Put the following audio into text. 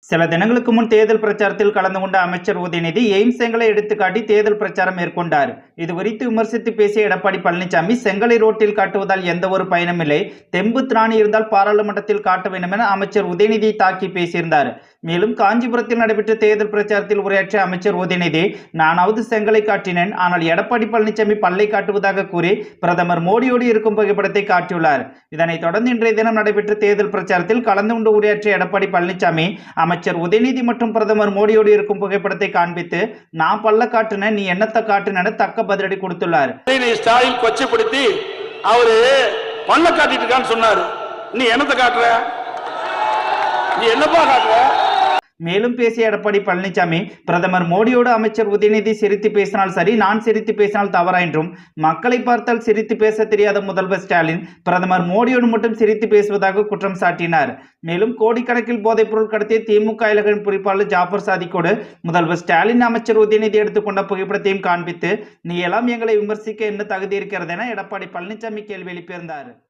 சில தினங்களுக்கு முன் தேர்தல் பிரச்சாரத்தில் கலந்து கொண்ட அமைச்சர் உதயநிதி எய்ம்ஸ் செங்கலை எடுத்துக்காட்டி தேர்தல் பிரச்சாரம் மேற்கொண்டார். இது குறித்து விமர்சித்து பேசிய எடப்பாடி பழனிசாமி, செங்கலை ரோட்டில் காட்டுவதால் எந்த ஒரு பயனும் இல்லை, தெம்பு திராணி இருந்தால் பாராளுமன்றத்தில் காட்ட வேண்டும் என அமைச்சர் உதயநிதி தாக்கி பேசியிருந்தார். மேலும் காஞ்சிபுரத்தில் நடைபெற்ற தேர்தல் பிரச்சாரத்தில் உரையாற்றிய அமைச்சர் உதயநிதி, நானாவது செங்கலை காட்டினேன், ஆனால் எடப்பாடி பழனிசாமி பல்லை காட்டுவதாக கூறி பிரதமர் மோடியோடு இருக்கும் புகைப்படத்தை காட்டியுள்ளார். இதனைத் தொடர்ந்து இன்றைய தினம் நடைபெற்ற தேர்தல் பிரச்சாரத்தில் கலந்து கொண்டு உரையாற்றிய எடப்பாடி பழனிசாமி, அமைச்சர் உதயநிதி மற்றும் பிரதமர் மோடியோடு இருக்கும் புகைப்படத்தை காண்பித்து, நான் பல்ல காட்டுன, நீ என்னத்தை காட்டுன தக்க பதிலடி கொடுத்துள்ளார். ஸ்டாலின் கொச்சைப்படுத்தி அவரு பல்ல காட்டிட்டு இருக்கான்னு சொன்னாரு. நீ என்னத்தை காட்டுற, நீ என்னப்பா காட்டுற? மேலும் பேசிய எடப்பாடி பழனிசாமி, பிரதமர் மோடியோடு அமைச்சர் உதயநிதி சிரித்து பேசினால் சரி, நான் சிரித்து பேசினால் தவறா என்றும், மக்களை பார்த்தால் சிரித்து பேச தெரியாத முதல்வர் ஸ்டாலின் பிரதமர் மோடியோடு மட்டும் சிரித்து பேசுவதாக குற்றம் சாட்டினார். மேலும் கோடிக்கணக்கில் போதைப் பொருள் கடத்திய திமுக இலகன் பொறுப்பாளர் ஜாஃபர் சாதிக்கோடு முதல்வர் ஸ்டாலின் அமைச்சர் உதயநிதி எடுத்துக்கொண்ட புகைப்படத்தையும் காண்பித்து, நீ எல்லாம் எங்களை விமர்சிக்க என்ன தகுதி இருக்கிறது என எடப்பாடி பழனிசாமி கேள்வி எழுப்பியிருந்தார்.